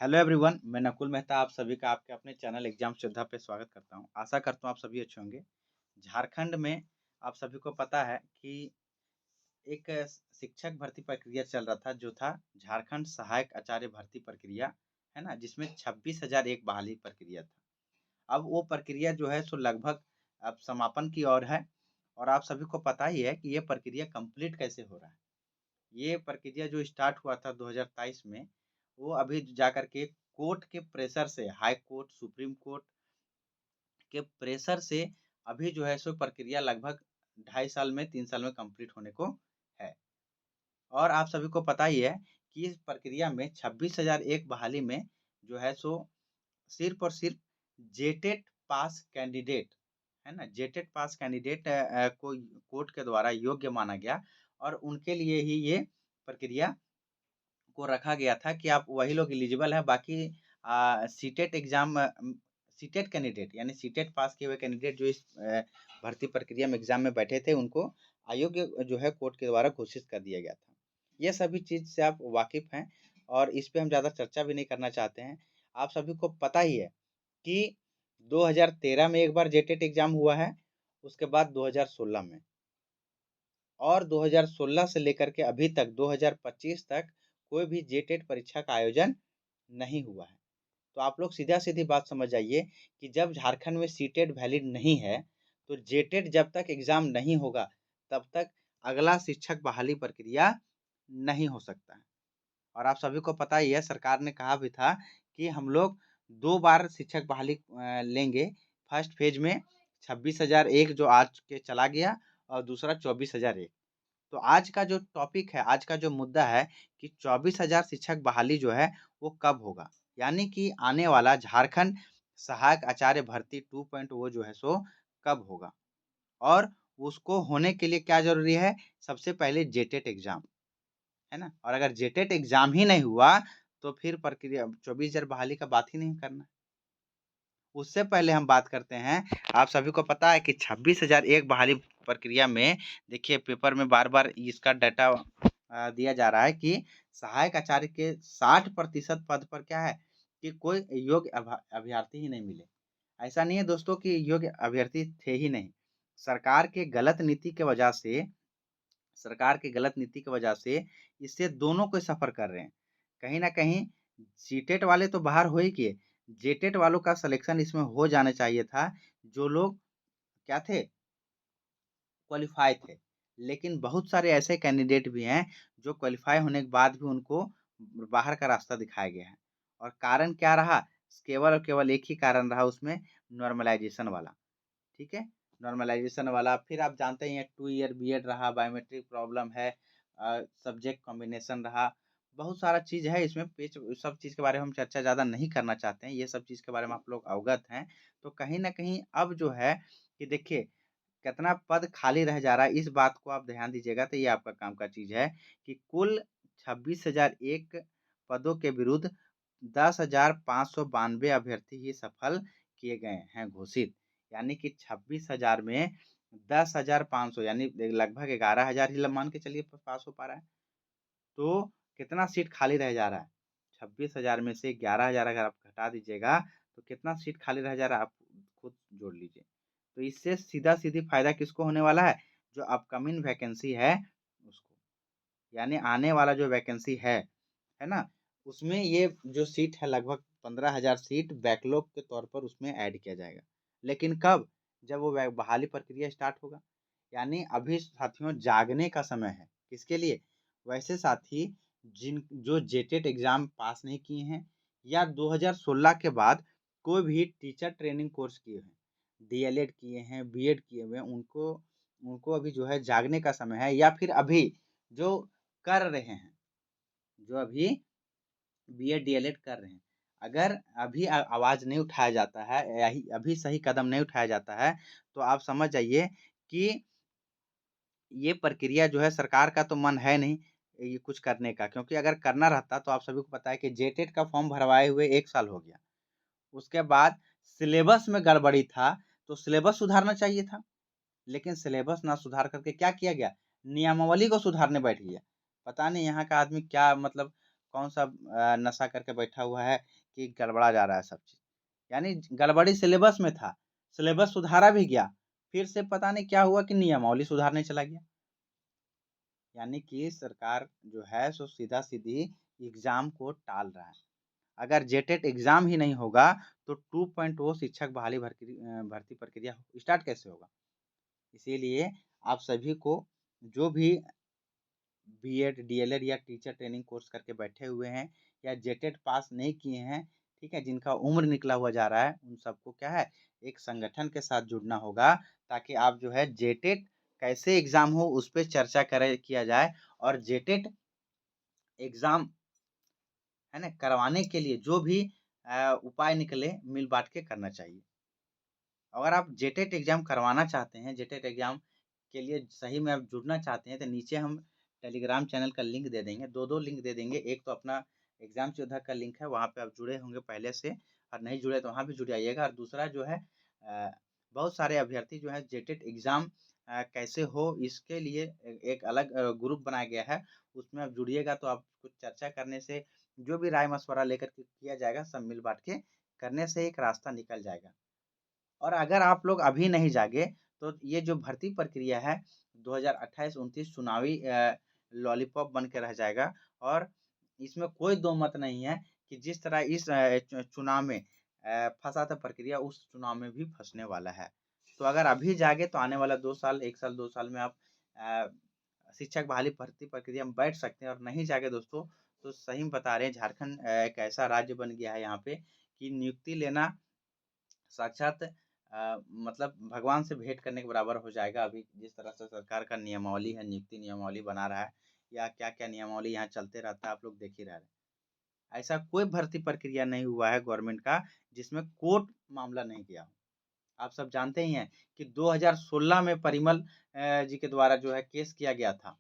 Hello everyone, मैं नकुल मेहता आप सभी का आपके अपने चैनल एग्जाम योद्धा पे स्वागत करता हूं। आशा करता हूं आप सभी अच्छे होंगे। झारखंड में आप सभी को पता है कि एक शिक्षक भर्ती प्रक्रिया चल रहा था जो था झारखंड सहायक आचार्य भर्ती प्रक्रिया, है ना? जिसमें 26,001 बहाली प्रक्रिया था। अब वो प्रक्रिया जो है सो लगभग अब समापन की ओर है और आप सभी को पता ही है कि ये प्रक्रिया कंप्लीट कैसे हो रहा है। ये प्रक्रिया जो स्टार्ट हुआ था 2023 में, वो अभी जाकर के कोर्ट के प्रेशर से हाई कोर्ट, सुप्रीम कोर्ट के प्रेशर से अभी जो है सो प्रक्रिया लगभग 2.5 साल में 3 साल में कंप्लीट होने को है। और आप सभी को पता ही है कि इस प्रक्रिया में 26,001 बहाली में जो है सो सिर्फ़ और सिर्फ़ जेटेट पास कैंडिडेट, है ना? जेटेट पास कैंडिडेट को कोर्ट के द्वारा योग्य माना गया और उनके लिए ही ये प्रक्रिया को रखा गया था कि आप वही लोग एलिजिबल हैं, बाकी सीटेट एग्ज़ाम सीटेट कैंडिडेट यानी सीटेट पास किए हुए कैंडिडेट जो इस भर्ती प्रक्रिया में एग्ज़ाम में बैठे थे, उनको अयोग्य जो है कोर्ट के द्वारा घोषित कर दिया गया था। ये सभी चीज़ से आप वाकिफ़ हैं और इस पे हम ज़्यादा चर्चा भी नहीं करना चाहते हैं। आप सभी को पता ही है कि 2013 में एक बार जेटेट एग्ज़ाम हुआ है, उसके बाद 2016 में और 2016 से लेकर के अभी तक 2025 तक कोई भी जेटेट परीक्षा का आयोजन नहीं हुआ है। तो आप लोग सीधा-सीधी बात समझ जाइए कि जब झारखंड में सीटेट वैलिड नहीं है, तो जेटेट जब तक एग्ज़ाम नहीं होगा, तब तक अगला शिक्षक बहाली प्रक्रिया नहीं हो सकता है। और आप सभी को पता ही है सरकार ने कहा भी था कि हम लोग 2 बार शिक्षक बहाली लेंगे। फर्स्ट फ़ेज़ में 26,001 जो आज के चला गया और दूसरा 24,001। तो आज का जो टॉपिक है, आज का जो मुद्दा है कि 24,000 शिक्षक बहाली जो है वो कब होगा? यानी कि आने वाला झारखंड सहायक आचार्य भर्ती 2.0 जो है सो कब होगा? और उसको होने के लिए क्या ज़रूरी है? सबसे पहले जेटेट एग्ज़ाम, है ना? और अगर जेटेट एग्ज़ाम ही नहीं हुआ, तो फिर प्रक्रिया 24,000 बहाली का बात ही नहीं करना। उससे पहले हम बात करते हैं, आप सभी को पता है कि 26,001 बहाली प्रक्रिया में देखिए पेपर में बार-बार इसका डाटा दिया जा रहा है कि सहायक आचार्य के 60% पद पर क्या है कि कोई योग्य अभ्यर्थी ही नहीं मिले। ऐसा नहीं है दोस्तों कि योग्य अभ्यर्थी थे ही नहीं। सरकार के गलत नीति के वजह से सरकार की गलत नीति की वजह से इससे दोनों कोई सफ़र कर रहे हैं। कहीं न कहीं सीटेट वाले तो बाहर हो ही किए, जेटेट वालों का सिलेक्शन इसमें हो जाना चाहिए था, जो लोग क्या थे, क्वालीफ़ाई थे। लेकिन बहुत सारे ऐसे कैंडिडेट भी हैं, जो क्वालीफ़ाई होने के बाद भी उनको बाहर का रास्ता दिखाया गया है। और कारण क्या रहा? केवल और केवल एक ही कारण रहा उसमें, नॉर्मलाइज़ेशन वाला। ठीक है? नॉर्मलाइज़ेशन वाला, फिर आप जानते ही हैं 2 ईयर बीएड रहा, बायोमेट्रिक प्रॉब्लम है, सब्जेक्ट कॉम्बिनेशन रहा, बहुत सारा चीज़ है इसमें पेच सब चीज़ के बारे में हम चर्चा ज़्यादा नहीं करना चाहते हैं, ये सब चीज़ के बारे में आप लोग अवगत हैं। तो कहीं न कहीं अब जो है कि देखिए, कितना पद खाली रह जा रहा है, इस बात को आप ध्यान दीजिएगा तो ये आपका काम का चीज़ है कि कुल 26,001 पदों के विरुद्ध 10,592 अभ्यर्थी ही सफल किए गए हैं घोषित। यानी कि 26,000 में 10,500 यानी लगभग 11,000 ही मान के चलिए पास हो पा रहा है। तो कितना सीट खाली रह जा रहा है? 26,000 में से 11,000 अगर आप घटा दीजिएगा, तो कितना सीट खाली रह जा रहा है, आप खुद जोड़ लीजिए। तो इससे सीधा-सीधी फ़ायदा किसको होने वाला है? जो अपकमिंग वैकेंसी है उसको। यानी आने वाला जो वैकेंसी है ना? उसमें ये जो सीट है लगभग 15,000 सीट बैकलॉग के तौर पर उसमें ऐड किया जाएगा। लेकिन कब? जब वो बहाली प्रक्रिया स्टार्ट होगा। यानी अभी साथियों जागने का समय है। किसके लिए? वैसे साथी जिन जो जेटेट एग्ज़ाम पास नहीं किए हैं या 2016 के बाद कोई भी टीचर ट्रेनिंग कोर्स किए हैं, डीएलएड किए हैं, बीएड किए हुए हैं, उनको उनको अभी जो है जागने का समय है या फिर अभी जो कर रहे हैं, जो अभी बीएड, डीएलएड कर रहे हैं। अगर अभी आवाज़ नहीं उठाया जाता है, यही अभी सही कदम नहीं उठाया जाता है, तो आप समझ जाइए कि ये प्रक्रिया जो है सरकार का तो मन है नहीं, ये कुछ करने का, क्योंकि अगर करना रहता तो आप सभी को पता है कि जेटेट का फॉर्म भरवाए हुए 1 साल हो गया। उसके बाद सिलेबस में गड़बड़ी था, तो सिलेबस सुधारना चाहिए था। लेकिन सिलेबस ना सुधार करके क्या किया गया? नियमावली को सुधारने बैठ गया। पता नहीं यहाँ का आदमी क्या मतलब कौन सा नशा करके बैठा हुआ है कि गड़बड़ा जा रहा है सब चीज़। यानी गड़बड़ी सिलेबस में था, सिलेबस सुधारा भी गया, फिर से पता नहीं क्या हुआ कि नियमावली सुधारने चला गया। यानी कि सरकार जो है सो सीधा-सीधी एग्ज़ाम को टाल रहा है। अगर जेटेट एग्ज़ाम ही नहीं होगा तो 2.0 शिक्षक बहाली भर्ती प्रक्रिया स्टार्ट कैसे होगा? इसीलिए आप सभी को जो भी बीएड, डीएलएड या टीचर ट्रेनिंग कोर्स करके बैठे हुए हैं या जेटेट पास नहीं किए हैं, ठीक है? जिनका उम्र निकला हुआ जा रहा है, उन सबको क्या है, एक संगठन के साथ जुड़ना होगा ताकि आप जो है जेटेट कैसे एग्ज़ाम हो उस पे चर्चा किया जाए और जेटेट एग्ज़ाम है ना, करवाने के लिए जो भी उपाय निकले मिल बाँट के करना चाहिए। अगर आप जेटेट एग्ज़ाम करवाना चाहते हैं, जेटेट एग्ज़ाम के लिए सही में आप जुड़ना चाहते हैं, तो नीचे हम टेलीग्राम चैनल का लिंक दे देंगे, 2-2 लिंक दे देंगे। एक तो अपना एग्ज़ाम योद्धा का लिंक है, वहाँ पे आप जुड़े होंगे पहले से और नहीं जुड़े तो वहाँ भी जुड़ जाइएगा और दूसरा जो है बहुत सारे अभ्यर्थी जो हैं जेटेट एग्ज़ाम कैसे हो इसके लिए एक अलग ग्रुप बनाया गया है, उसमें आप जुड़िएगा तो आप कुछ चर्चा करने से जो भी राय-मशवरा लेकर के किया जाएगा, सब मिल-बाँट के करने से एक रास्ता निकल जाएगा। और अगर आप लोग अभी नहीं जागे, तो ये जो भर्ती प्रक्रिया है 2028-29 चुनावी लॉलीपॉप बन के रह जाएगा और इसमें कोई दो मत नहीं है कि जिस तरह इस चुनाव में फँसा था प्रक्रिया उस चुनाव में भी फँसने वाला है। तो अगर अभी जागे तो आने वाला 2 साल 1 साल 2 साल में आप अ, शिक्षक बहाली भर्ती प्रक्रिया में बैठ सकते हैं और नहीं जागे दोस्तों, तो सही में बता रहे हैं झारखंड एक ऐसा राज्य बन गया है यहाँ पे कि नियुक्ति लेना साक्षात मतलब भगवान से भेंट करने के बराबर हो जाएगा। अभी जिस तरह से सरकार का नियमावली है, नियुक्ति नियमावली बना रहा है या क्या-क्या नियमावली यहाँ चलते रहता है, आप लोग देख ही रहे हैं। ऐसा कोई भर्ती प्रक्रिया नहीं हुआ है गवर्नमेंट का, जिसमें कोर्ट मामला नहीं गया हो। आप सब जानते ही हैं कि 2016 में परिमल जी के द्वारा जो है केस किया गया था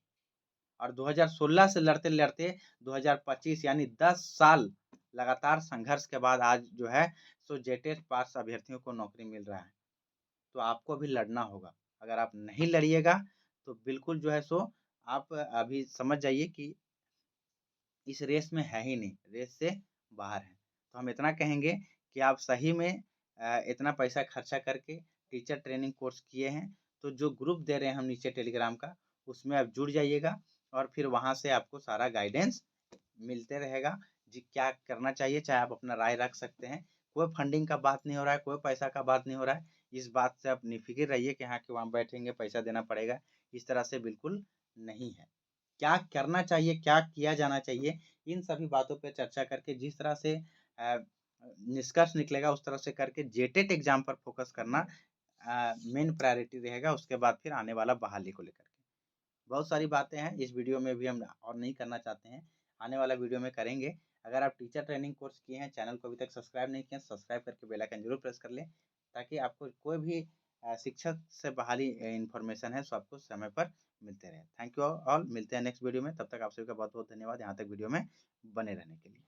और 2016 से लड़ते-लड़ते 2025 यानी 10 साल लगातार संघर्ष के बाद आज जो है सो जेटेट पास अभ्यर्थियों को नौकरी मिल रहा है। तो आपको भी लड़ना होगा। अगर आप नहीं लड़िएगा तो बिल्कुल जो है सो आप अभी समझ जाइए कि इस रेस में है ही नहीं, रेस से बाहर हैं। तो हम इतना कहेंगे कि आप सही में इतना पैसा खर्चा करके टीचर ट्रेनिंग कोर्स किए हैं, तो जो ग्रुप दे रहे हैं हम नीचे टेलीग्राम का, उसमें आप जुड़ जाइएगा और फिर वहाँ से आपको सारा गाइडेंस मिलते रहेगा। जी, क्या करना चाहिए, चाहे आप अपना राय रख सकते हैं। कोई फंडिंग का बात नहीं हो रहा है, कोई पैसा का बात नहीं हो रहा है। इस बात से आप निफ़िक्र रहिए कि हाँ, कि वहाँ बैठेंगे, पैसा देना पड़ेगा। इस तरह से बिल्कुल नहीं है। क्या करना चाहिए, क्या किया जाना चाहिए, इन सभी बातों पे चर्चा करके जिस तरह से निष्कर्ष निकलेगा उस तरह से करके जेटेट एग्ज़ाम पर फ़ोकस करना मेन प्रायोरिटी रहेगा, उसके बाद फिर आने वाला बहाली को लेकर के। बहुत सारी बातें हैं, इस वीडियो में भी हम और नहीं करना चाहते हैं, आने वाला वीडियो में करेंगे। अगर आप टीचर ट्रेनिंग कोर्स किए हैं, चैनल को अभी तक सब्सक्राइब नहीं किए हैं, सब्सक्राइब करके बेल आइकन ज़रूर प्रेस कर लें, ताकि आपको कोई भी शिक्षक से बहाली इन्फॉर्मेशन है, सो आपको समय पर मिलते रहे। थैंक यू ऑल, मिलते हैं नेक्स्ट वीडियो में, तब तक आप सभी का बहुत-बहुत धन्यवाद यहाँ तक वीडियो में बने रहने के लिए।